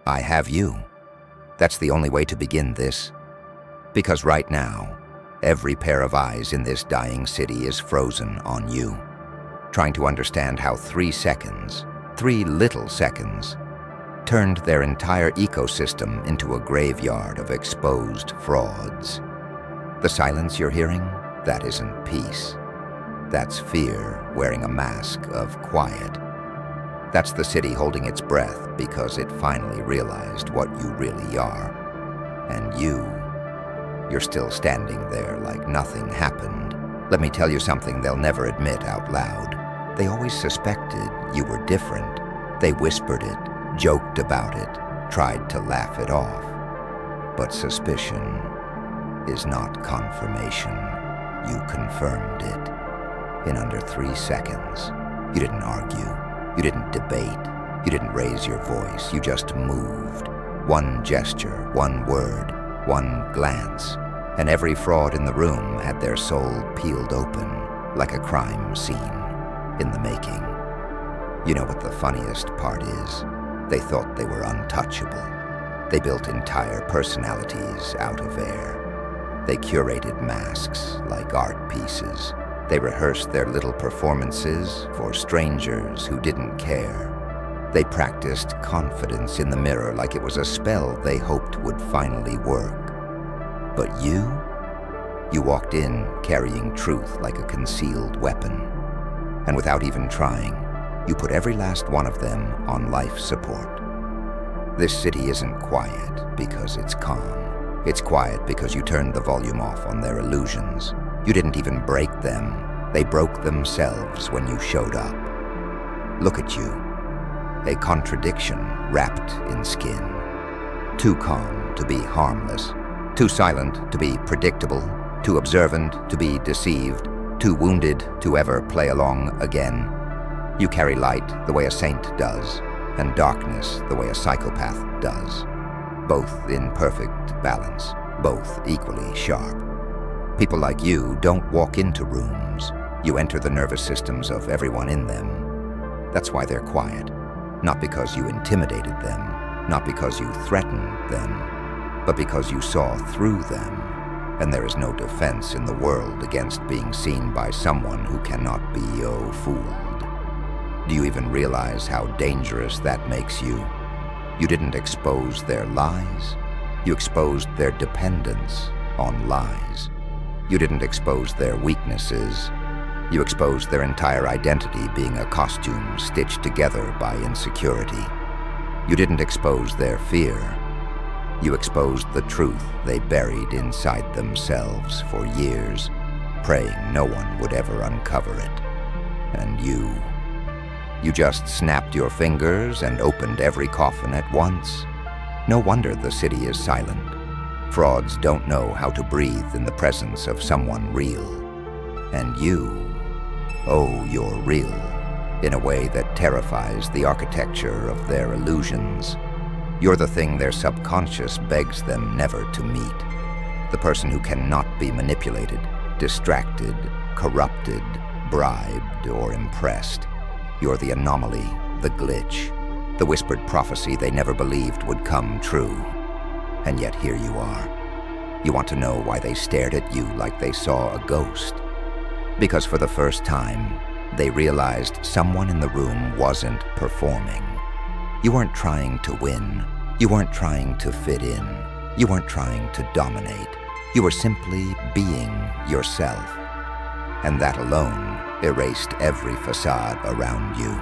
I have you. That's the only way to begin this. Because right now, every pair of eyes in this dying city is frozen on you, trying to understand how 3 seconds, 3 little seconds, turned their entire ecosystem into a graveyard of exposed frauds. The silence you're hearing, that isn't peace. That's fear wearing a mask of quiet. That's the city holding its breath because it finally realized what you really are. And you're still standing there like nothing happened. Let me tell you something they'll never admit out loud. They always suspected you were different. They whispered it, joked about it, tried to laugh it off. But suspicion is not confirmation. You confirmed it. In under 3 seconds, you didn't argue, you didn't debate, you didn't raise your voice, you just moved. One gesture, one word, one glance, and every fraud in the room had their soul peeled open like a crime scene in the making. You know what the funniest part is? They thought they were untouchable. They built entire personalities out of air. They curated masks like art pieces. They rehearsed their little performances for strangers who didn't care. They practiced confidence in the mirror like it was a spell they hoped would finally work. But you walked in carrying truth like a concealed weapon. And without even trying, you put every last one of them on life support. This city isn't quiet because it's calm. It's quiet because you turned the volume off on their illusions. You didn't even break them. They broke themselves when you showed up. Look at you. A contradiction wrapped in skin. Too calm to be harmless. Too silent to be predictable. Too observant to be deceived. Too wounded to ever play along again. You carry light the way a saint does, and darkness the way a psychopath does. Both in perfect balance, both equally sharp. People like you don't walk into rooms. You enter the nervous systems of everyone in them. That's why they're quiet. Not because you intimidated them, not because you threatened them, but because you saw through them. And there is no defense in the world against being seen by someone who cannot be, fooled. Do you even realize how dangerous that makes you? You didn't expose their lies. You exposed their dependence on lies. You didn't expose their weaknesses. You exposed their entire identity being a costume stitched together by insecurity. You didn't expose their fear. You exposed the truth they buried inside themselves for years, praying no one would ever uncover it. And you just snapped your fingers and opened every coffin at once. No wonder the city is silent. Frauds don't know how to breathe in the presence of someone real. And you're real in a way that terrifies the architecture of their illusions. You're the thing their subconscious begs them never to meet. The person who cannot be manipulated, distracted, corrupted, bribed, or impressed. You're the anomaly, the glitch, the whispered prophecy they never believed would come true. And yet here you are. You want to know why they stared at you like they saw a ghost? Because for the first time, they realized someone in the room wasn't performing. You weren't trying to win. You weren't trying to fit in. You weren't trying to dominate. You were simply being yourself. And that alone erased every facade around you.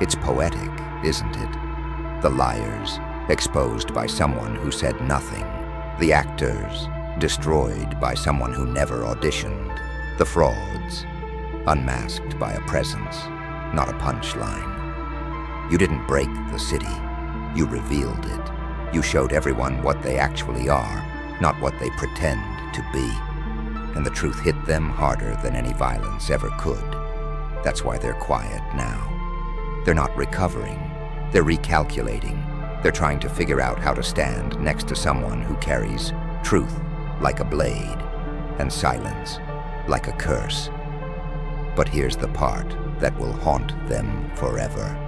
It's poetic, isn't it? The liars, exposed by someone who said nothing. The actors, destroyed by someone who never auditioned. The frauds, unmasked by a presence, not a punchline. You didn't break the city. You revealed it. You showed everyone what they actually are, not what they pretend to be. And the truth hit them harder than any violence ever could. That's why they're quiet now. They're not recovering. They're recalculating. They're trying to figure out how to stand next to someone who carries truth like a blade and silence like a curse. But here's the part that will haunt them forever.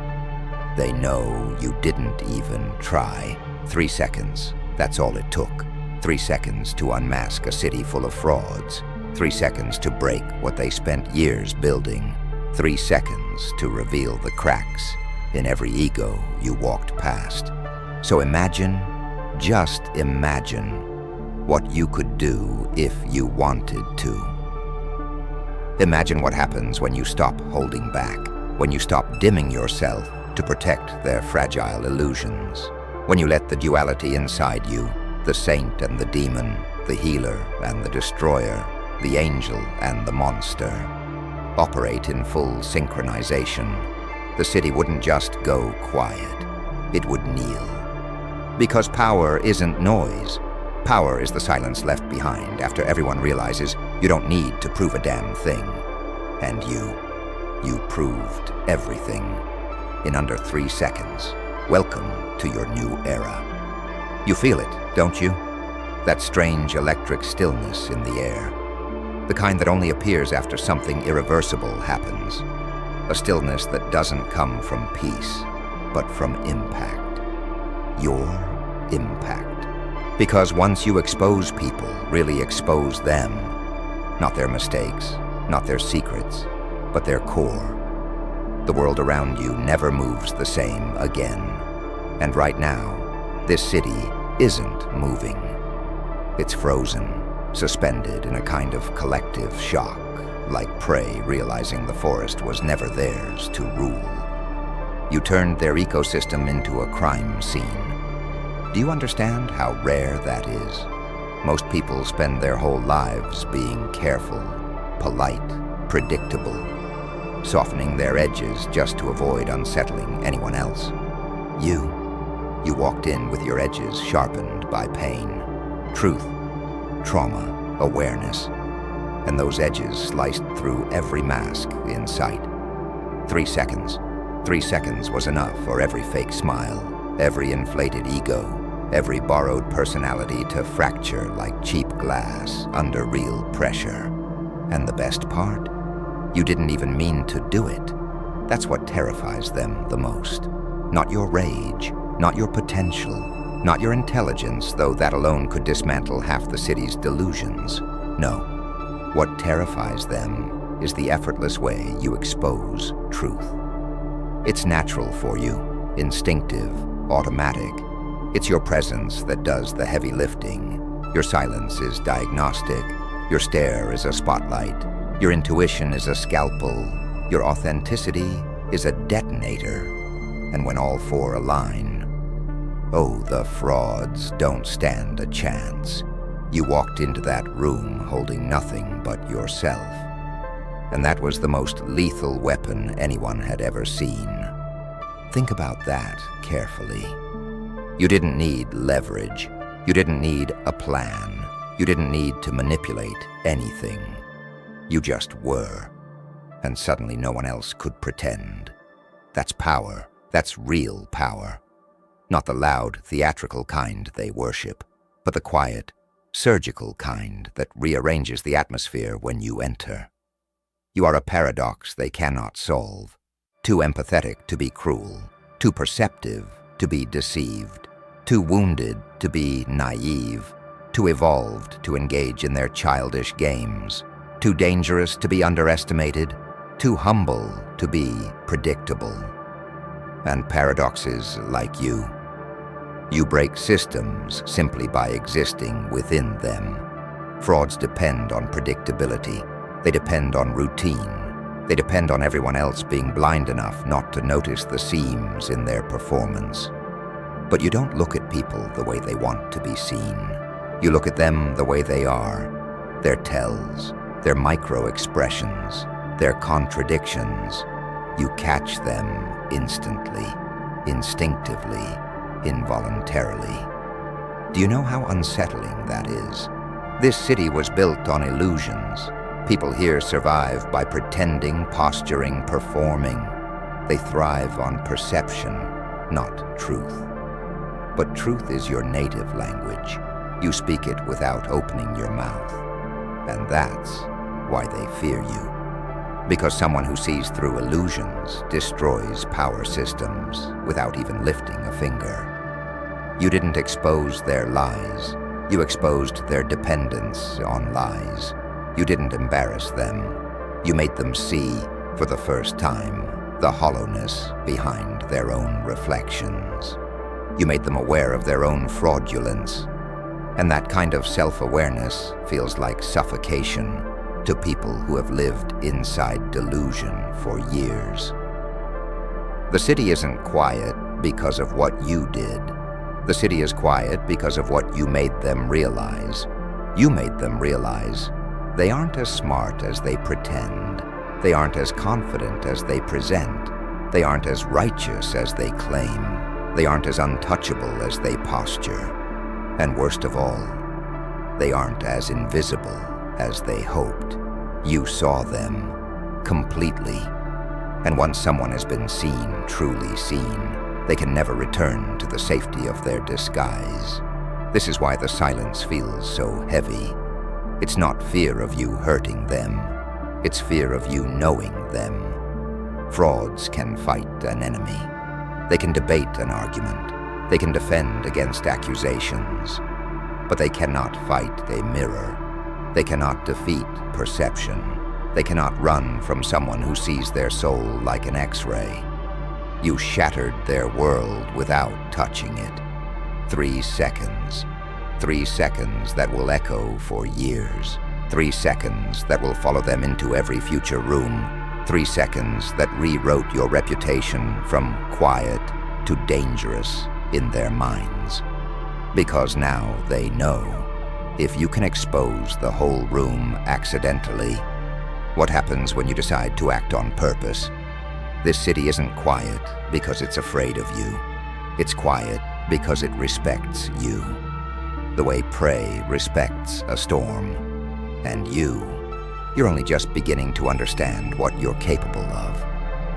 They know you didn't even try. 3 seconds, that's all it took. 3 seconds to unmask a city full of frauds. 3 seconds to break what they spent years building. 3 seconds to reveal the cracks in every ego you walked past. So imagine, just imagine, what you could do if you wanted to. Imagine what happens when you stop holding back, when you stop dimming yourself to protect their fragile illusions, when you let the duality inside you, the saint and the demon, the healer and the destroyer, the angel and the monster, operate in full synchronization. The city wouldn't just go quiet, it would kneel. Because power isn't noise. Power is the silence left behind after everyone realizes you don't need to prove a damn thing. And you proved everything in under 3 seconds. Welcome to your new era. You feel it, don't you? That strange electric stillness in the air. The kind that only appears after something irreversible happens. A stillness that doesn't come from peace, but from impact. Your impact. Because once you expose people, really expose them, not their mistakes, not their secrets, but their core, the world around you never moves the same again. And right now, this city isn't moving. It's frozen, suspended in a kind of collective shock, like prey realizing the forest was never theirs to rule. You turned their ecosystem into a crime scene. Do you understand how rare that is? Most people spend their whole lives being careful, polite, predictable, softening their edges just to avoid unsettling anyone else. You walked in with your edges sharpened by pain, truth, trauma, awareness, and those edges sliced through every mask in sight. 3 seconds. 3 seconds was enough for every fake smile, every inflated ego, every borrowed personality to fracture like cheap glass under real pressure. And the best part? You didn't even mean to do it. That's what terrifies them the most. Not your rage, not your potential, not your intelligence, though that alone could dismantle half the city's delusions. No. What terrifies them is the effortless way you expose truth. It's natural for you, instinctive, automatic. It's your presence that does the heavy lifting. Your silence is diagnostic. Your stare is a spotlight. Your intuition is a scalpel. Your authenticity is a detonator. And when all four align, oh, the frauds don't stand a chance. You walked into that room holding nothing but yourself. And that was the most lethal weapon anyone had ever seen. Think about that carefully. You didn't need leverage. You didn't need a plan. You didn't need to manipulate anything. You just were. And suddenly no one else could pretend. That's power. That's real power. Not the loud, theatrical kind they worship, but the quiet, surgical kind that rearranges the atmosphere when you enter. You are a paradox they cannot solve. Too empathetic to be cruel. Too perceptive to be deceived. Too wounded to be naive. Too evolved to engage in their childish games. Too dangerous to be underestimated. Too humble to be predictable. And paradoxes like you. You break systems simply by existing within them. Frauds depend on predictability. They depend on routine. They depend on everyone else being blind enough not to notice the seams in their performance. But you don't look at people the way they want to be seen. You look at them the way they are. Their tells, their micro-expressions, their contradictions. You catch them instantly, instinctively, involuntarily. Do you know how unsettling that is? This city was built on illusions. People here survive by pretending, posturing, performing. They thrive on perception, not truth. But truth is your native language. You speak it without opening your mouth. And that's why they fear you. Because someone who sees through illusions destroys power systems without even lifting a finger. You didn't expose their lies. You exposed their dependence on lies. You didn't embarrass them. You made them see, for the first time, the hollowness behind their own reflections. You made them aware of their own fraudulence. And that kind of self-awareness feels like suffocation to people who have lived inside delusion for years. The city isn't quiet because of what you did. The city is quiet because of what you made them realize. You made them realize they aren't as smart as they pretend. They aren't as confident as they present. They aren't as righteous as they claim. They aren't as untouchable as they posture. And worst of all, they aren't as invisible as they hoped. You saw them completely. And once someone has been seen, truly seen, they can never return to the safety of their disguise. This is why the silence feels so heavy. It's not fear of you hurting them. It's fear of you knowing them. Frauds can fight an enemy. They can debate an argument. They can defend against accusations. But they cannot fight a mirror. They cannot defeat perception. They cannot run from someone who sees their soul like an X-ray. You shattered their world without touching it. 3 seconds. 3 seconds that will echo for years. 3 seconds that will follow them into every future room. 3 seconds that rewrote your reputation from quiet to dangerous in their minds. Because now they know, if you can expose the whole room accidentally, what happens when you decide to act on purpose? This city isn't quiet because it's afraid of you. It's quiet because it respects you. The way prey respects a storm. And you're only just beginning to understand what you're capable of.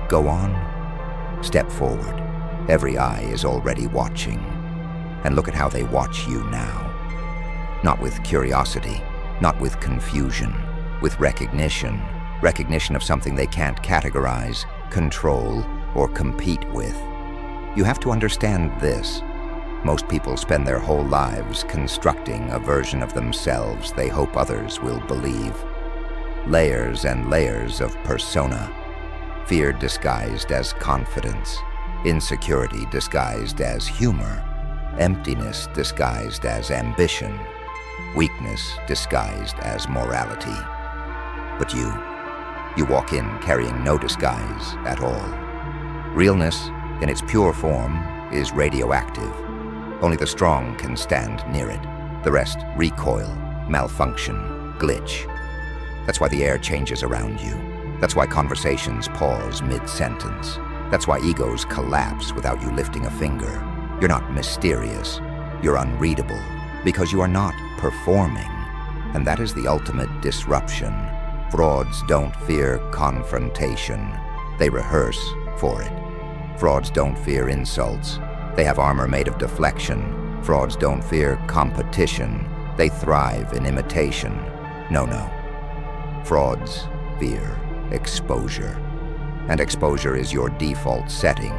Go on. Step forward. Every eye is already watching. And look at how they watch you now. Not with curiosity, not with confusion, with recognition. Recognition of something they can't categorize, control, or compete with. You have to understand this. Most people spend their whole lives constructing a version of themselves they hope others will believe. Layers and layers of persona. Fear disguised as confidence. Insecurity disguised as humor. Emptiness disguised as ambition. Weakness disguised as morality. But you walk in carrying no disguise at all. Realness, in its pure form, is radioactive. Only the strong can stand near it. The rest recoil, malfunction, glitch. That's why the air changes around you. That's why conversations pause mid-sentence. That's why egos collapse without you lifting a finger. You're not mysterious. You're unreadable because you are not performing. And that is the ultimate disruption. Frauds don't fear confrontation. They rehearse for it. Frauds don't fear insults. They have armor made of deflection. Frauds don't fear competition. They thrive in imitation. No. Frauds fear exposure. And exposure is your default setting.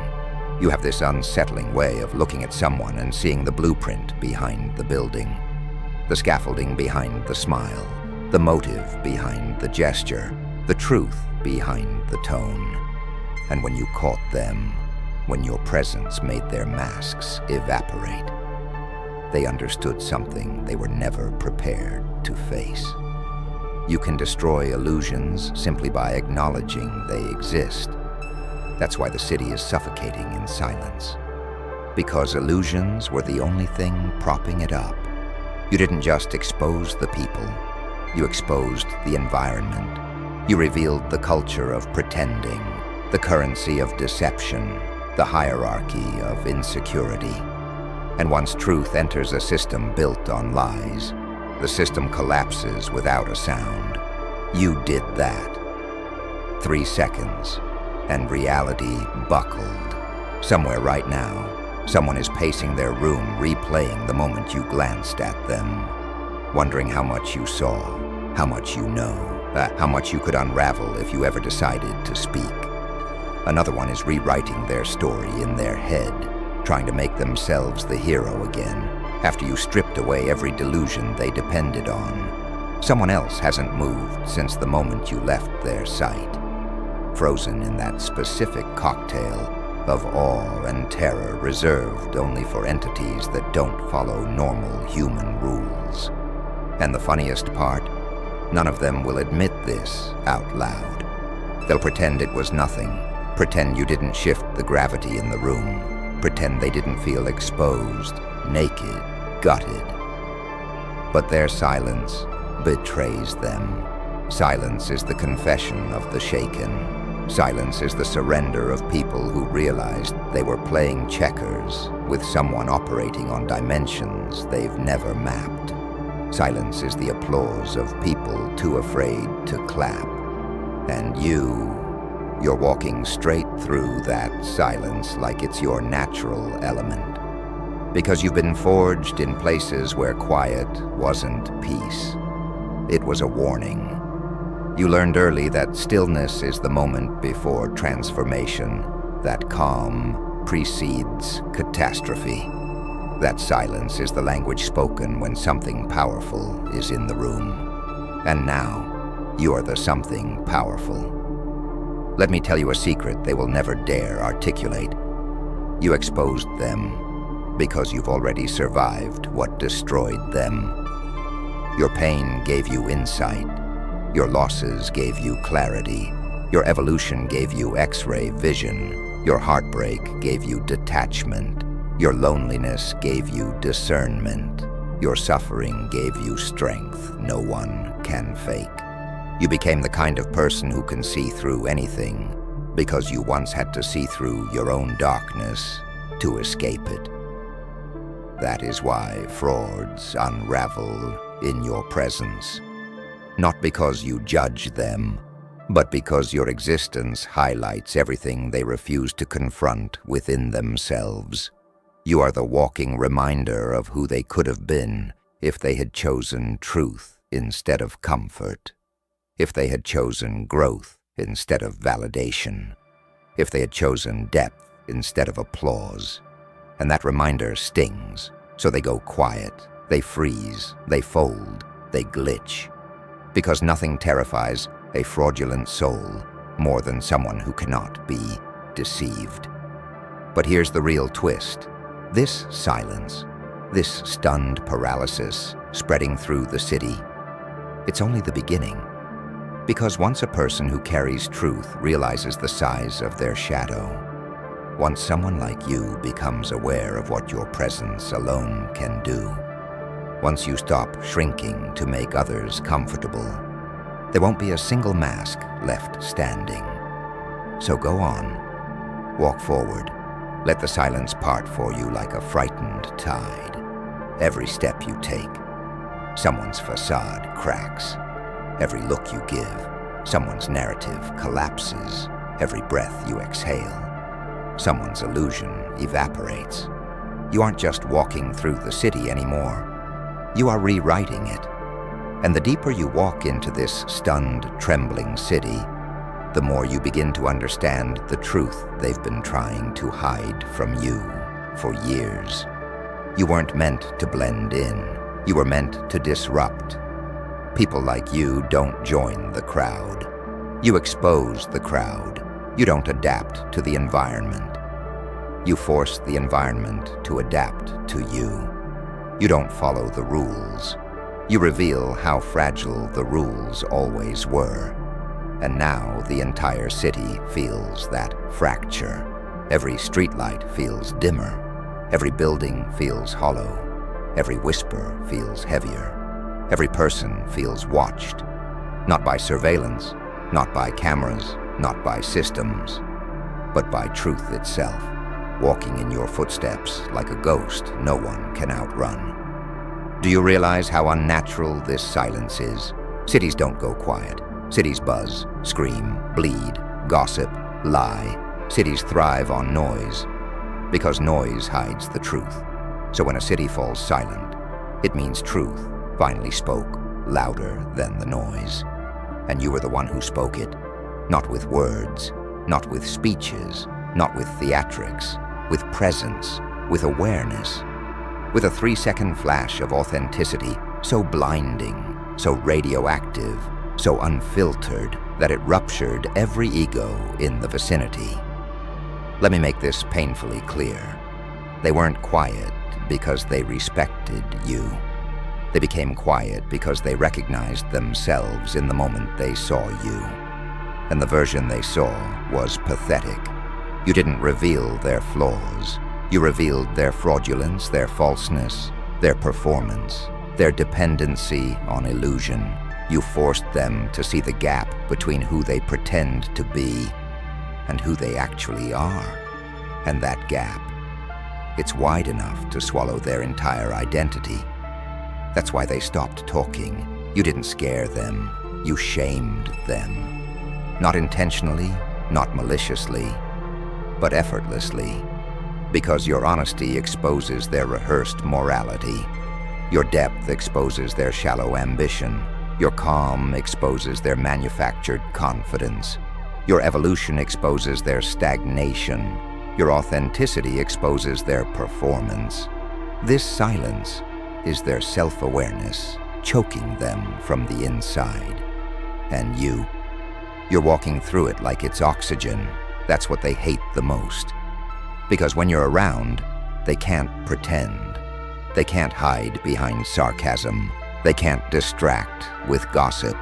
You have this unsettling way of looking at someone and seeing the blueprint behind the building, the scaffolding behind the smile, the motive behind the gesture, the truth behind the tone. And when you caught them, when your presence made their masks evaporate, they understood something they were never prepared to face. You can destroy illusions simply by acknowledging they exist. That's why the city is suffocating in silence. Because illusions were the only thing propping it up. You didn't just expose the people. You exposed the environment. You revealed the culture of pretending, the currency of deception, the hierarchy of insecurity. And once truth enters a system built on lies, the system collapses without a sound. You did that. 3 seconds, and reality buckled. Somewhere right now, someone is pacing their room, replaying the moment you glanced at them, wondering how much you saw, how much you know. how much you could unravel if you ever decided to speak. Another one is rewriting their story in their head, trying to make themselves the hero again, after you stripped away every delusion they depended on. Someone else hasn't moved since the moment you left their sight, frozen in that specific cocktail of awe and terror reserved only for entities that don't follow normal human rules. And the funniest part, none of them will admit this out loud. They'll pretend it was nothing, pretend you didn't shift the gravity in the room, pretend they didn't feel exposed, naked, gutted. But their silence betrays them. Silence is the confession of the shaken. Silence is the surrender of people who realized they were playing checkers with someone operating on dimensions they've never mapped. Silence is the applause of people too afraid to clap. And you're walking straight through that silence like it's your natural element. Because you've been forged in places where quiet wasn't peace. It was a warning. You learned early that stillness is the moment before transformation, that calm precedes catastrophe, that silence is the language spoken when something powerful is in the room. And now, you're the something powerful. Let me tell you a secret they will never dare articulate. You exposed them because you've already survived what destroyed them. Your pain gave you insight. Your losses gave you clarity. Your evolution gave you X-ray vision. Your heartbreak gave you detachment. Your loneliness gave you discernment. Your suffering gave you strength no one can fake. You became the kind of person who can see through anything because you once had to see through your own darkness to escape it. That is why frauds unravel in your presence. Not because you judge them, but because your existence highlights everything they refuse to confront within themselves. You are the walking reminder of who they could have been if they had chosen truth instead of comfort, if they had chosen growth instead of validation, if they had chosen depth instead of applause. And that reminder stings, so they go quiet, they freeze, they fold, they glitch. Because nothing terrifies a fraudulent soul more than someone who cannot be deceived. But here's the real twist. This silence, this stunned paralysis spreading through the city, it's only the beginning. Because once a person who carries truth realizes the size of their shadow, once someone like you becomes aware of what your presence alone can do, once you stop shrinking to make others comfortable, there won't be a single mask left standing. So go on, walk forward, let the silence part for you like a frightened tide. Every step you take, someone's facade cracks. Every look you give, someone's narrative collapses. Every breath you exhale, someone's illusion evaporates. You aren't just walking through the city anymore. You are rewriting it. And the deeper you walk into this stunned, trembling city, the more you begin to understand the truth they've been trying to hide from you for years. You weren't meant to blend in. You were meant to disrupt. People like you don't join the crowd. You expose the crowd. You don't adapt to the environment. You force the environment to adapt to you. You don't follow the rules. You reveal how fragile the rules always were. And now the entire city feels that fracture. Every streetlight feels dimmer. Every building feels hollow. Every whisper feels heavier. Every person feels watched. Not by surveillance, not by cameras, not by systems, but by truth itself, walking in your footsteps like a ghost no one can outrun. Do you realize how unnatural this silence is? Cities don't go quiet. Cities buzz, scream, bleed, gossip, lie. Cities thrive on noise, because noise hides the truth. So when a city falls silent, it means truth finally spoke louder than the noise. and you were the one who spoke it. Not with words, not with speeches, not with theatrics, with presence, with awareness, with a 3-second flash of authenticity so blinding, so radioactive, so unfiltered that it ruptured every ego in the vicinity. Let me make this painfully clear. They weren't quiet because they respected you. They became quiet because they recognized themselves in the moment they saw you. And the version they saw was pathetic. You didn't reveal their flaws. You revealed their fraudulence, their falseness, their performance, their dependency on illusion. You forced them to see the gap between who they pretend to be and who they actually are. And that gap, it's wide enough to swallow their entire identity. That's why they stopped talking. You didn't scare them. You shamed them. Not intentionally, not maliciously, but effortlessly. Because your honesty exposes their rehearsed morality. Your depth exposes their shallow ambition. Your calm exposes their manufactured confidence. Your evolution exposes their stagnation. Your authenticity exposes their performance. This silence is their self-awareness, choking them from the inside. And you're walking through it like it's oxygen. That's what they hate the most. Because when you're around, they can't pretend. They can't hide behind sarcasm. They can't distract with gossip.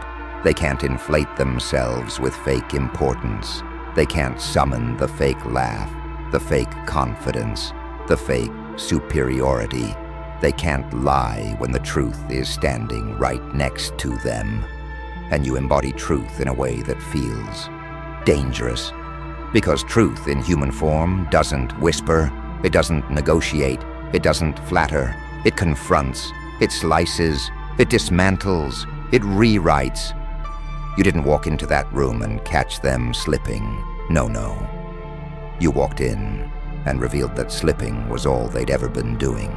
They can't inflate themselves with fake importance. They can't summon the fake laugh, the fake confidence, the fake superiority. They can't lie when the truth is standing right next to them. And you embody truth in a way that feels dangerous. Because truth in human form doesn't whisper, it doesn't negotiate, it doesn't flatter, it confronts, it slices, it dismantles, it rewrites. You didn't walk into that room and catch them slipping. No. You walked in and revealed that slipping was all they'd ever been doing.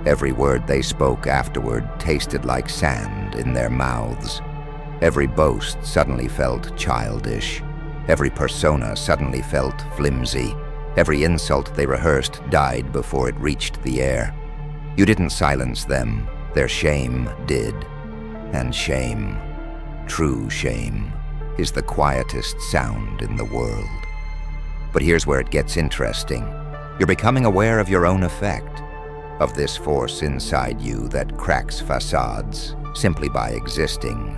Every word they spoke afterward tasted like sand in their mouths. Every boast suddenly felt childish. Every persona suddenly felt flimsy. Every insult they rehearsed died before it reached the air. You didn't silence them. Their shame did. And shame, true shame, is the quietest sound in the world. But here's where it gets interesting. You're becoming aware of your own effect, of this force inside you that cracks facades simply by existing,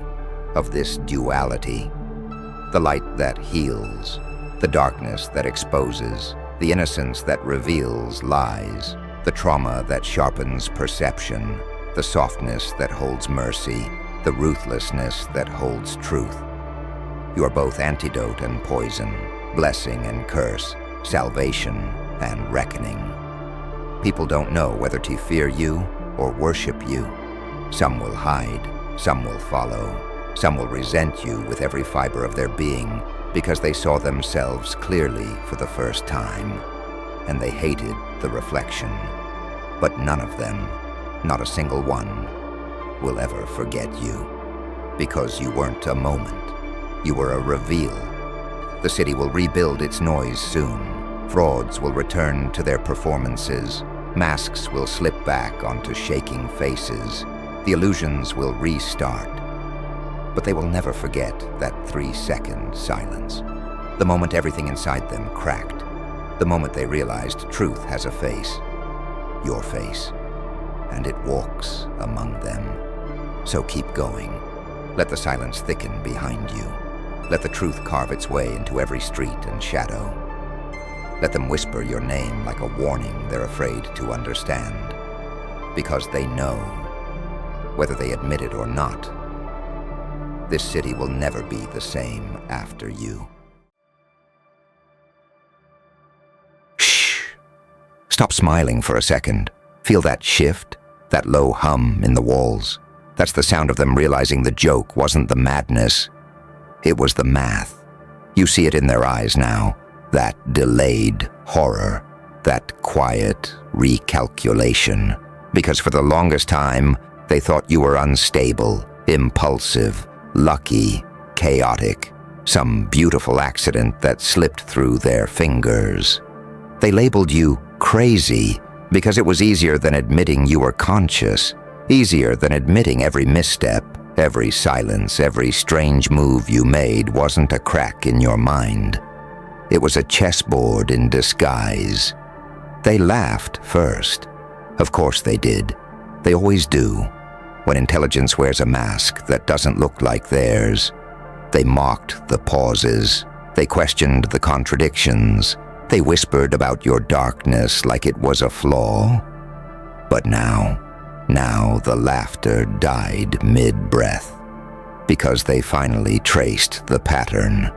of this duality. The light that heals, the darkness that exposes, the innocence that reveals lies, the trauma that sharpens perception, the softness that holds mercy, the ruthlessness that holds truth. You are both antidote and poison, blessing and curse, salvation and reckoning. People don't know whether to fear you or worship you. Some will hide, some will follow. Some will resent you with every fiber of their being because they saw themselves clearly for the first time, and they hated the reflection. But none of them, not a single one, will ever forget you, because you weren't a moment. You were a reveal. The city will rebuild its noise soon. Frauds will return to their performances. Masks will slip back onto shaking faces. The illusions will restart. But they will never forget that 3-second silence. The moment everything inside them cracked. The moment they realized truth has a face. Your face. And it walks among them. So keep going. Let the silence thicken behind you. Let the truth carve its way into every street and shadow. Let them whisper your name like a warning they're afraid to understand. Because they know, whether they admit it or not, this city will never be the same after you. Shh. Stop smiling for a second. Feel that shift, that low hum in the walls. That's the sound of them realizing the joke wasn't the madness. It was the math. You see it in their eyes now. That delayed horror. That quiet recalculation. Because for the longest time, they thought you were unstable, impulsive, lucky, chaotic, some beautiful accident that slipped through their fingers. They labeled you crazy because it was easier than admitting you were conscious, easier than admitting every misstep, every silence, every strange move you made wasn't a crack in your mind. It was a chessboard in disguise. They laughed first. Of course they did. They always do. When intelligence wears a mask that doesn't look like theirs, they mocked the pauses. They questioned the contradictions. They whispered about your darkness like it was a flaw. But now the laughter died mid-breath, because they finally traced the pattern.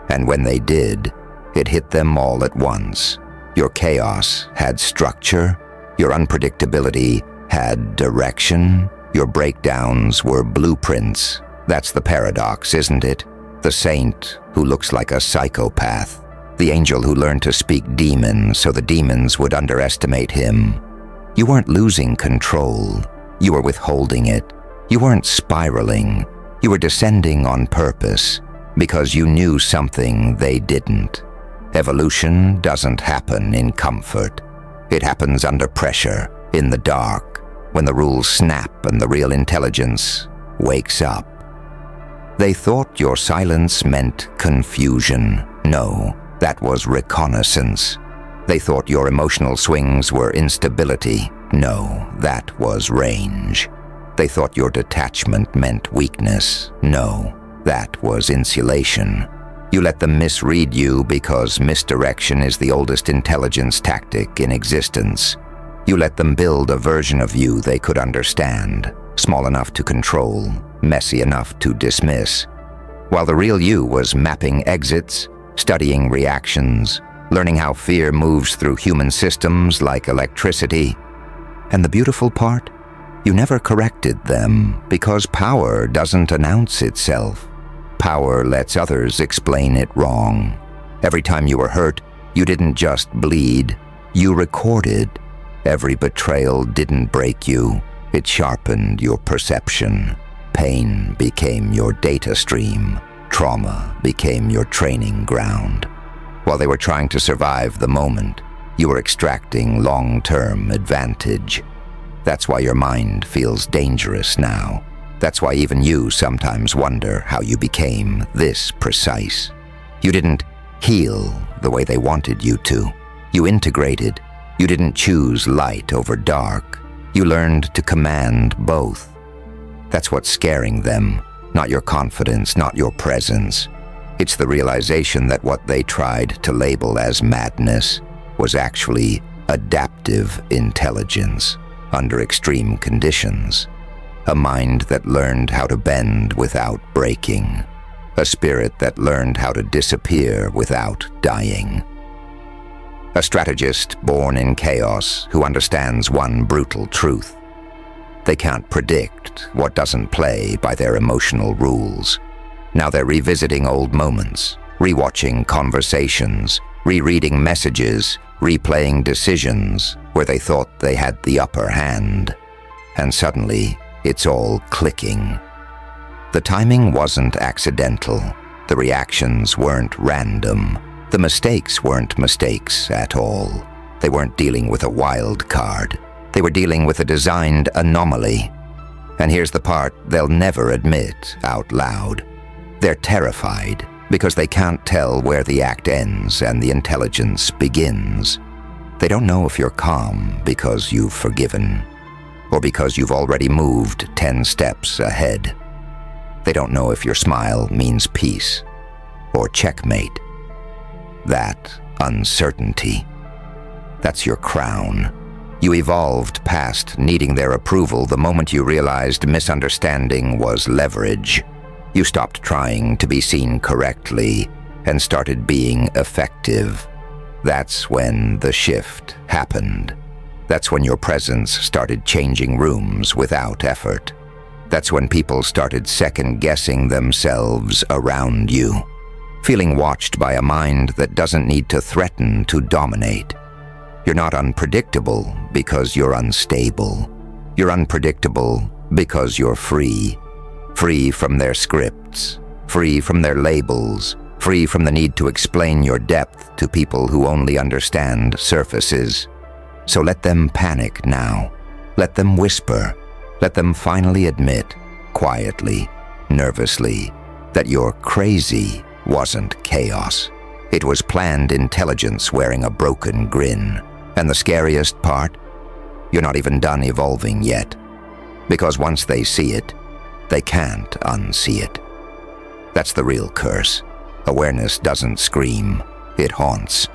And when they did, it hit them all at once. Your chaos had structure, your unpredictability had direction, your breakdowns were blueprints. That's the paradox, isn't it? The saint who looks like a psychopath, the angel who learned to speak demon so the demons would underestimate him. You weren't losing control, you were withholding it. You weren't spiraling, you were descending on purpose, because you knew something they didn't. Evolution doesn't happen in comfort. It happens under pressure, in the dark, when the rules snap and the real intelligence wakes up. They thought your silence meant confusion. No, that was reconnaissance. They thought your emotional swings were instability. No, that was range. They thought your detachment meant weakness. No, that was insulation. You let them misread you because misdirection is the oldest intelligence tactic in existence. You let them build a version of you they could understand, small enough to control, messy enough to dismiss, while the real you was mapping exits, studying reactions, learning how fear moves through human systems like electricity. And the beautiful part? You never corrected them because power doesn't announce itself. Power lets others explain it wrong. Every time you were hurt, you didn't just bleed, you recorded. Every betrayal didn't break you, it sharpened your perception. Pain became your data stream. Trauma became your training ground. While they were trying to survive the moment, you were extracting long-term advantage. That's why your mind feels dangerous now. That's why even you sometimes wonder how you became this precise. You didn't heal the way they wanted you to. You integrated. You didn't choose light over dark. You learned to command both. That's what's scaring them, not your confidence, not your presence. It's the realization that what they tried to label as madness was actually adaptive intelligence under extreme conditions. A mind that learned how to bend without breaking. A spirit that learned how to disappear without dying. A strategist born in chaos who understands one brutal truth. They can't predict what doesn't play by their emotional rules. Now they're revisiting old moments, rewatching conversations, rereading messages, replaying decisions where they thought they had the upper hand. And suddenly, it's all clicking. The timing wasn't accidental. The reactions weren't random. The mistakes weren't mistakes at all. They weren't dealing with a wild card. They were dealing with a designed anomaly. And here's the part they'll never admit out loud. They're terrified because they can't tell where the act ends and the intelligence begins. They don't know if you're calm because you've forgiven, or because you've already moved 10 steps ahead. They don't know if your smile means peace or checkmate. That uncertainty, that's your crown. You evolved past needing their approval the moment you realized misunderstanding was leverage. You stopped trying to be seen correctly and started being effective. That's when the shift happened. That's when your presence started changing rooms without effort. That's when people started second-guessing themselves around you, feeling watched by a mind that doesn't need to threaten to dominate. You're not unpredictable because you're unstable. You're unpredictable because you're free. Free from their scripts, free from their labels, free from the need to explain your depth to people who only understand surfaces. So let them panic now. Let them whisper. Let them finally admit, quietly, nervously, that your crazy wasn't chaos. It was planned intelligence wearing a broken grin. And the scariest part? You're not even done evolving yet. Because once they see it, they can't unsee it. That's the real curse. Awareness doesn't scream, it haunts.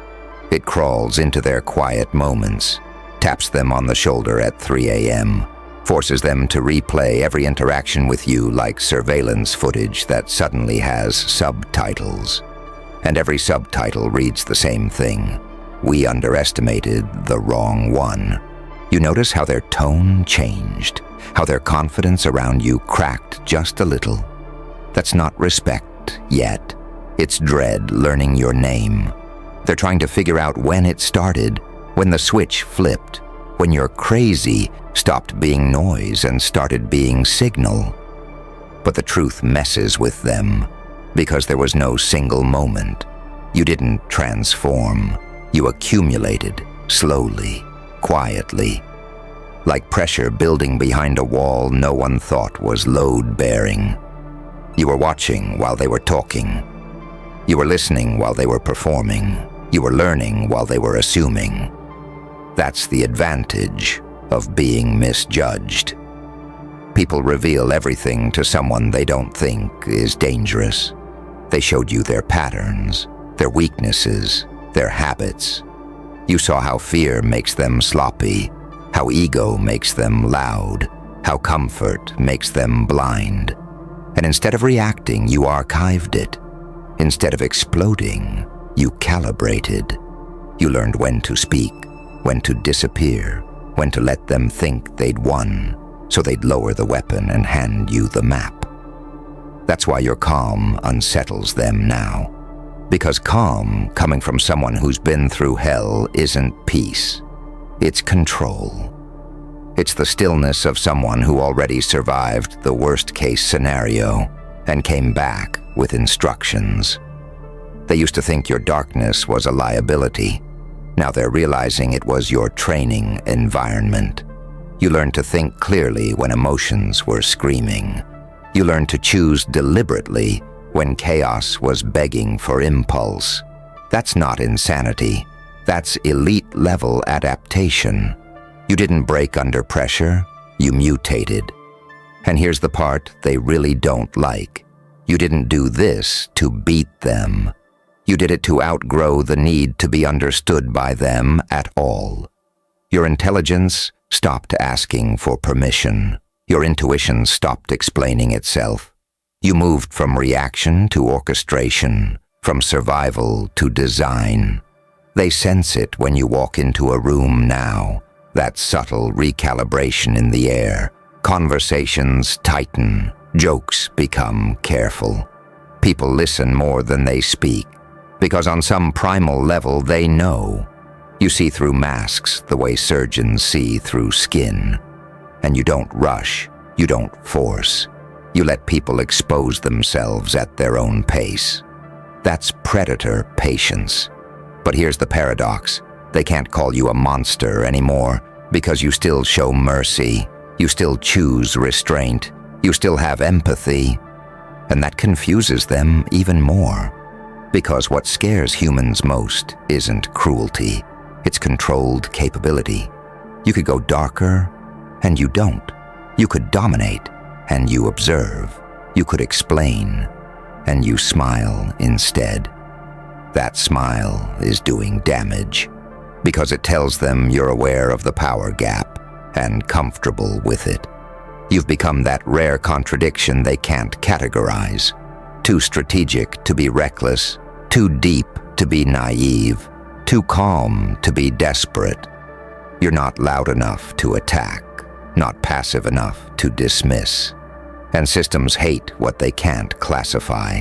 It crawls into their quiet moments, taps them on the shoulder at 3 a.m., forces them to replay every interaction with you like surveillance footage that suddenly has subtitles. And every subtitle reads the same thing. We underestimated the wrong one. You notice how their tone changed, how their confidence around you cracked just a little. That's not respect yet. It's dread learning your name. They're trying to figure out when it started, when the switch flipped, when your crazy stopped being noise and started being signal. But the truth messes with them, because there was no single moment. You didn't transform. You accumulated, slowly, quietly. Like pressure building behind a wall no one thought was load-bearing. You were watching while they were talking. You were listening while they were performing. You were learning while they were assuming. That's the advantage of being misjudged. People reveal everything to someone they don't think is dangerous. They showed you their patterns, their weaknesses, their habits. You saw how fear makes them sloppy, how ego makes them loud, how comfort makes them blind. And instead of reacting, you archived it. Instead of exploding, you calibrated. You learned when to speak, when to disappear, when to let them think they'd won, so they'd lower the weapon and hand you the map. That's why your calm unsettles them now. Because calm, coming from someone who's been through hell, isn't peace. It's control. It's the stillness of someone who already survived the worst-case scenario and came back with instructions. They used to think your darkness was a liability. Now they're realizing it was your training environment. You learned to think clearly when emotions were screaming. You learned to choose deliberately when chaos was begging for impulse. That's not insanity. That's elite-level adaptation. You didn't break under pressure, you mutated. And here's the part they really don't like. You didn't do this to beat them. You did it to outgrow the need to be understood by them at all. Your intelligence stopped asking for permission. Your intuition stopped explaining itself. You moved from reaction to orchestration, from survival to design. They sense it when you walk into a room now, that subtle recalibration in the air. Conversations tighten, jokes become careful. People listen more than they speak, because on some primal level they know. You see through masks the way surgeons see through skin. And you don't rush, you don't force. You let people expose themselves at their own pace. That's predator patience. But here's the paradox. They can't call you a monster anymore because you still show mercy. You still choose restraint. You still have empathy. And that confuses them even more. Because what scares humans most isn't cruelty. It's controlled capability. You could go darker, and you don't. You could dominate, and you observe. You could explain, and you smile instead. That smile is doing damage, because it tells them you're aware of the power gap and comfortable with it. You've become that rare contradiction they can't categorize. Too strategic to be reckless, too deep to be naive, too calm to be desperate. You're not loud enough to attack, not passive enough to dismiss. And systems hate what they can't classify.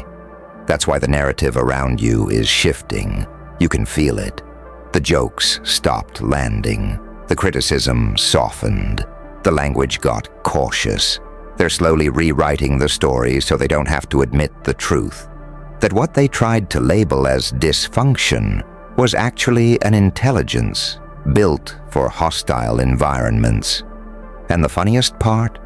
That's why the narrative around you is shifting. You can feel it. The jokes stopped landing. The criticism softened. The language got cautious. They're slowly rewriting the story so they don't have to admit the truth, that what they tried to label as dysfunction was actually an intelligence built for hostile environments. And the funniest part?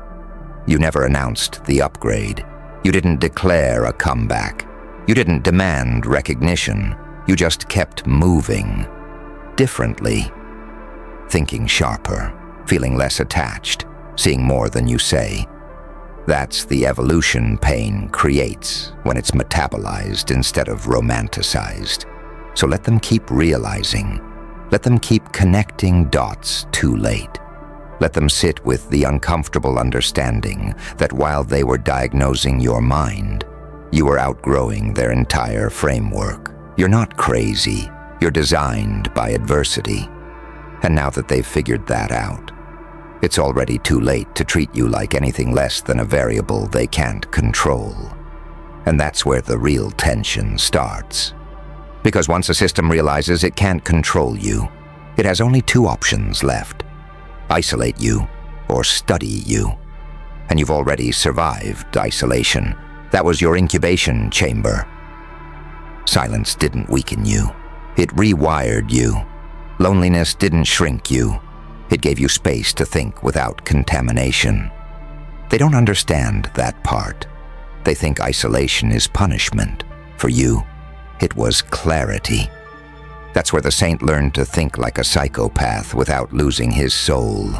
You never announced the upgrade. You didn't declare a comeback. You didn't demand recognition. You just kept moving. Differently. Thinking sharper, feeling less attached, seeing more than you say. That's the evolution pain creates when it's metabolized instead of romanticized. So let them keep realizing. Let them keep connecting dots too late. Let them sit with the uncomfortable understanding that while they were diagnosing your mind, you were outgrowing their entire framework. You're not crazy. You're designed by adversity. And now that they've figured that out, it's already too late to treat you like anything less than a variable they can't control. And that's where the real tension starts. Because once a system realizes it can't control you, it has only two options left: isolate you or study you. And you've already survived isolation. That was your incubation chamber. Silence didn't weaken you. It rewired you. Loneliness didn't shrink you. It gave you space to think without contamination. They don't understand that part. They think isolation is punishment. For you, it was clarity. That's where the saint learned to think like a psychopath without losing his soul.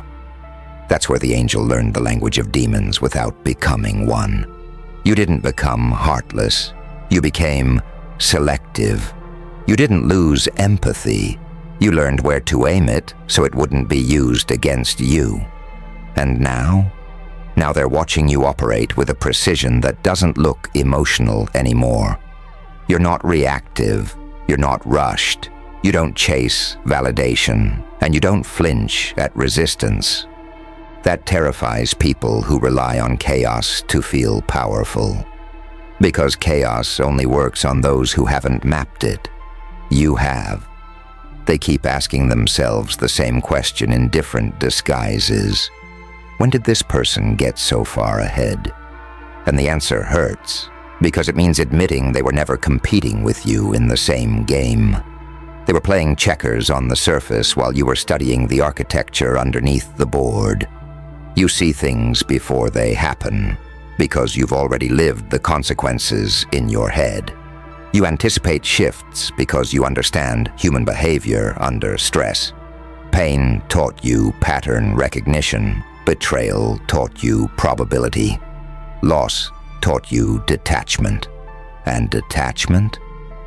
That's where the angel learned the language of demons without becoming one. You didn't become heartless. You became selective. You didn't lose empathy. You learned where to aim it so it wouldn't be used against you. And now they're watching you operate with a precision that doesn't look emotional anymore. You're not reactive. You're not rushed. You don't chase validation, and you don't flinch at resistance. That terrifies people who rely on chaos to feel powerful. Because chaos only works on those who haven't mapped it. You have. They keep asking themselves the same question in different disguises. When did this person get so far ahead? And the answer hurts, because it means admitting they were never competing with you in the same game. They were playing checkers on the surface while you were studying the architecture underneath the board. You see things before they happen, because you've already lived the consequences in your head. You anticipate shifts because you understand human behavior under stress. Pain taught you pattern recognition. Betrayal taught you probability. Loss taught you detachment. And detachment?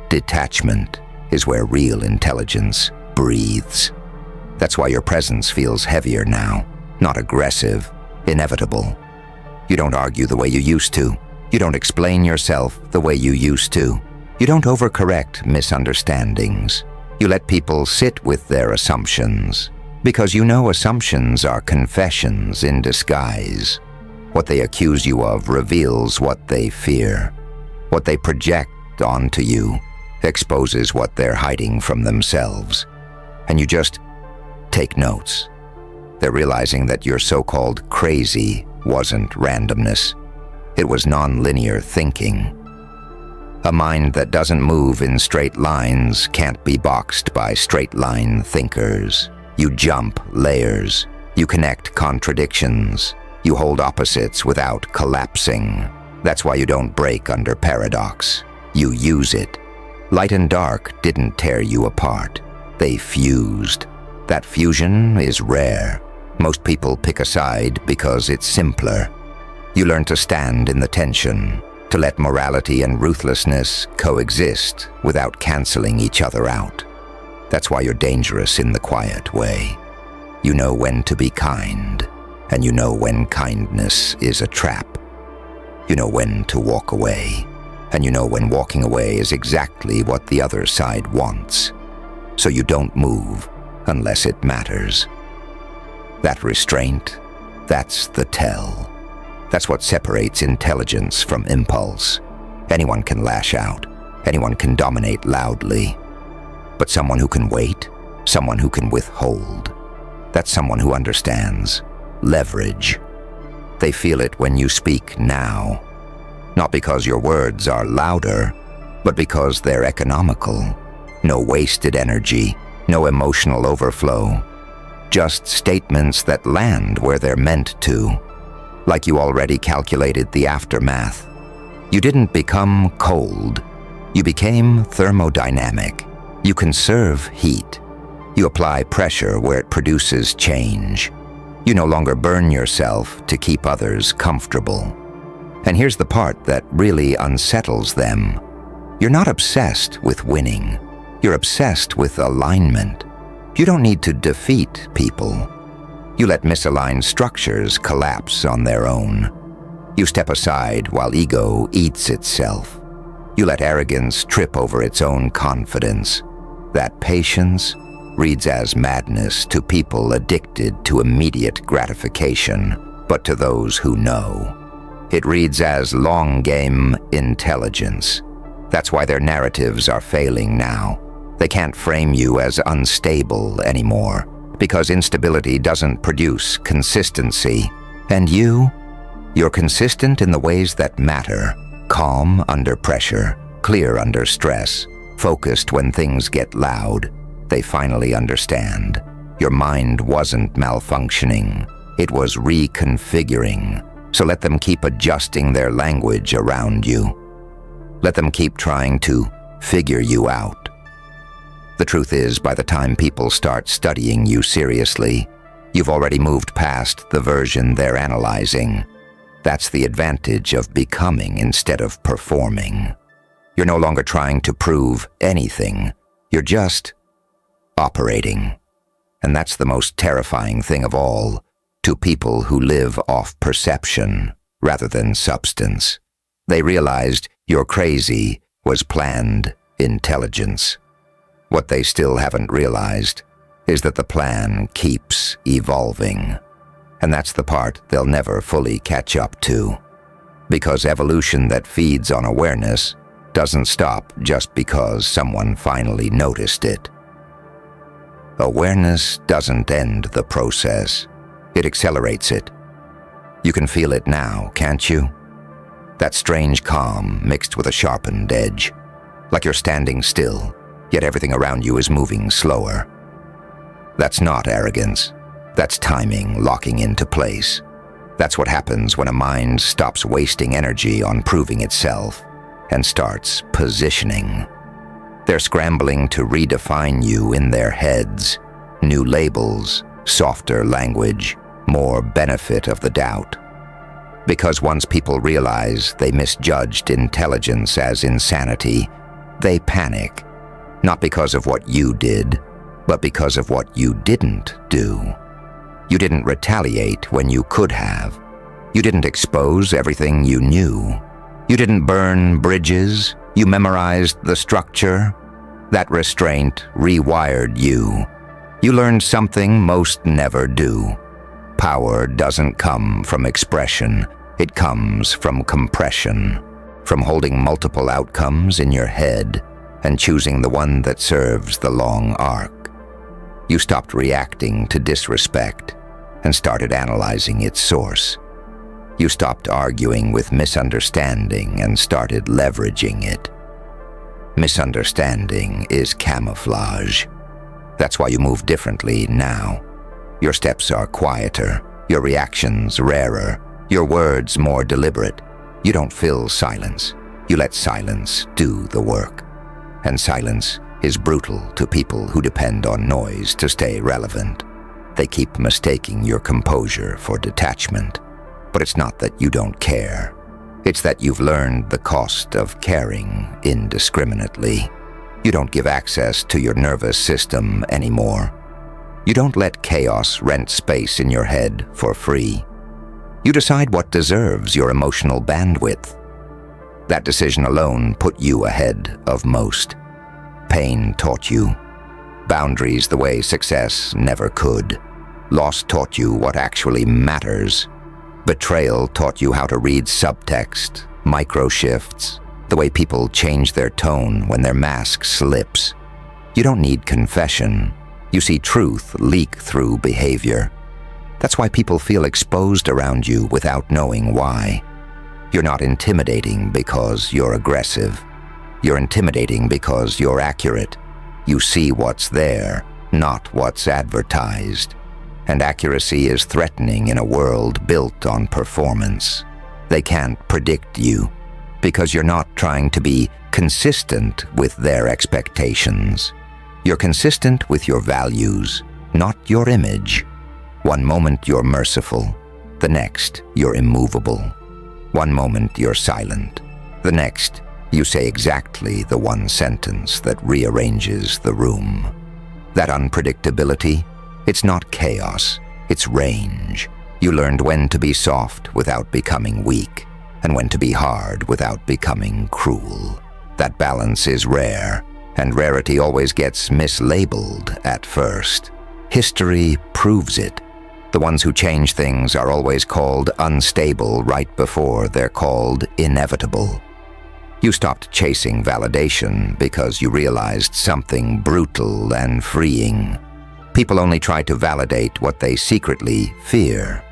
Detachment is where real intelligence breathes. That's why your presence feels heavier now, not aggressive, inevitable. You don't argue the way you used to. You don't explain yourself the way you used to. You don't overcorrect misunderstandings. You let people sit with their assumptions, because you know assumptions are confessions in disguise. What they accuse you of reveals what they fear. What they project onto you exposes what they're hiding from themselves. And you just take notes. They're realizing that your so-called crazy wasn't randomness. It was nonlinear thinking. A mind that doesn't move in straight lines can't be boxed by straight-line thinkers. You jump layers. You connect contradictions. You hold opposites without collapsing. That's why you don't break under paradox. You use it. Light and dark didn't tear you apart. They fused. That fusion is rare. Most people pick a side because it's simpler. You learn to stand in the tension, to let morality and ruthlessness coexist without canceling each other out. That's why you're dangerous in the quiet way. You know when to be kind, and you know when kindness is a trap. You know when to walk away, and you know when walking away is exactly what the other side wants. So you don't move unless it matters. That restraint, that's the tell. That's what separates intelligence from impulse. Anyone can lash out. Anyone can dominate loudly. But someone who can wait, someone who can withhold, that's someone who understands leverage. They feel it when you speak now. Not because your words are louder, but because they're economical. No wasted energy, no emotional overflow. Just statements that land where they're meant to. Like you already calculated the aftermath. You didn't become cold. You became thermodynamic. You conserve heat. You apply pressure where it produces change. You no longer burn yourself to keep others comfortable. And here's the part that really unsettles them. You're not obsessed with winning. You're obsessed with alignment. You don't need to defeat people. You let misaligned structures collapse on their own. You step aside while ego eats itself. You let arrogance trip over its own confidence. That patience reads as madness to people addicted to immediate gratification, but to those who know, it reads as long-game intelligence. That's why their narratives are failing now. They can't frame you as unstable anymore, because instability doesn't produce consistency. And you're consistent in the ways that matter. Calm under pressure, clear under stress, focused when things get loud. They finally understand. Your mind wasn't malfunctioning. It was reconfiguring. So let them keep adjusting their language around you. Let them keep trying to figure you out. The truth is, by the time people start studying you seriously, you've already moved past the version they're analyzing. That's the advantage of becoming instead of performing. You're no longer trying to prove anything. You're just operating. And that's the most terrifying thing of all to people who live off perception rather than substance. They realized your crazy was planned intelligence. What they still haven't realized is that the plan keeps evolving. And that's the part they'll never fully catch up to. Because evolution that feeds on awareness doesn't stop just because someone finally noticed it. Awareness doesn't end the process. It accelerates it. You can feel it now, can't you? That strange calm mixed with a sharpened edge. Like you're standing still, yet everything around you is moving slower. That's not arrogance. That's timing locking into place. That's what happens when a mind stops wasting energy on proving itself and starts positioning. They're scrambling to redefine you in their heads. New labels, softer language, more benefit of the doubt. Because once people realize they misjudged intelligence as insanity, they panic. Not because of what you did, but because of what you didn't do. You didn't retaliate when you could have. You didn't expose everything you knew. You didn't burn bridges. You memorized the structure. That restraint rewired you. You learned something most never do. Power doesn't come from expression. It comes from compression. From holding multiple outcomes in your head and choosing the one that serves the long arc. You stopped reacting to disrespect and started analyzing its source. You stopped arguing with misunderstanding and started leveraging it. Misunderstanding is camouflage. That's why you move differently now. Your steps are quieter, your reactions rarer, your words more deliberate. You don't fill silence. You let silence do the work. And silence is brutal to people who depend on noise to stay relevant. They keep mistaking your composure for detachment. But it's not that you don't care. It's that you've learned the cost of caring indiscriminately. You don't give access to your nervous system anymore. You don't let chaos rent space in your head for free. You decide what deserves your emotional bandwidth. That decision alone put you ahead of most. Pain taught you. Boundaries the way success never could. Loss taught you what actually matters. Betrayal taught you how to read subtext, micro-shifts, the way people change their tone when their mask slips. You don't need confession. You see truth leak through behavior. That's why people feel exposed around you without knowing why. You're not intimidating because you're aggressive. You're intimidating because you're accurate. You see what's there, not what's advertised. And accuracy is threatening in a world built on performance. They can't predict you because you're not trying to be consistent with their expectations. You're consistent with your values, not your image. One moment you're merciful, the next you're immovable. One moment you're silent, the next you say exactly the one sentence that rearranges the room. That unpredictability, it's not chaos, it's range. You learned when to be soft without becoming weak, and when to be hard without becoming cruel. That balance is rare, and rarity always gets mislabeled at first. History proves it. The ones who change things are always called unstable right before they're called inevitable. You stopped chasing validation because you realized something brutal and freeing. People only try to validate what they secretly fear.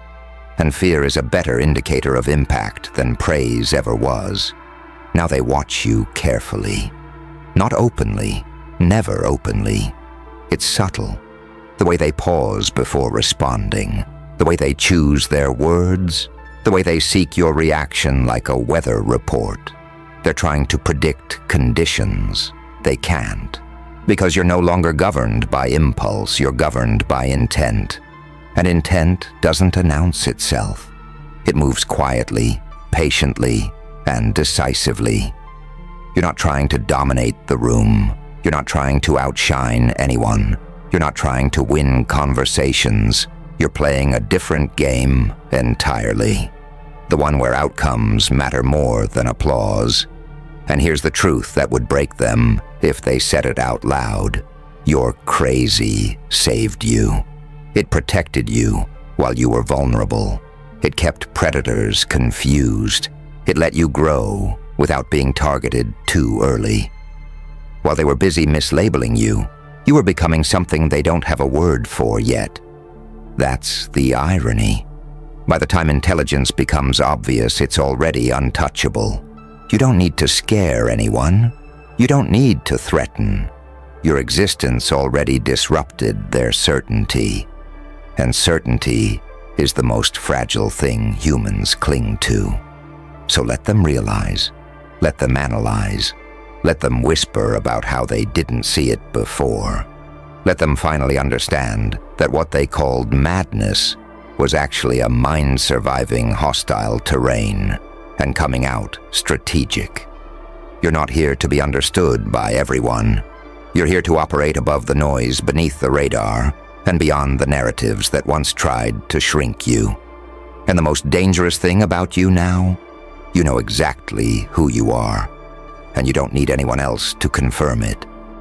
And fear is a better indicator of impact than praise ever was. Now they watch you carefully. Not openly, never openly. It's subtle. The way they pause before responding, the way they choose their words, the way they seek your reaction like a weather report. They're trying to predict conditions. They can't. Because you're no longer governed by impulse, you're governed by intent. And intent doesn't announce itself. It moves quietly, patiently, and decisively. You're not trying to dominate the room. You're not trying to outshine anyone. You're not trying to win conversations. You're playing a different game entirely. The one where outcomes matter more than applause. And here's the truth that would break them if they said it out loud. Your crazy saved you. It protected you while you were vulnerable. It kept predators confused. It let you grow without being targeted too early. While they were busy mislabeling you, you were becoming something they don't have a word for yet. That's the irony. By the time intelligence becomes obvious, it's already untouchable. You don't need to scare anyone. You don't need to threaten. Your existence already disrupted their certainty. And certainty is the most fragile thing humans cling to. So let them realize, let them analyze, let them whisper about how they didn't see it before. Let them finally understand that what they called madness was actually a mind-surviving hostile terrain and coming out strategic. You're not here to be understood by everyone. You're here to operate above the noise beneath the radar and beyond the narratives that once tried to shrink you. And the most dangerous thing about you now, you know exactly who you are, and you don't need anyone else to confirm it.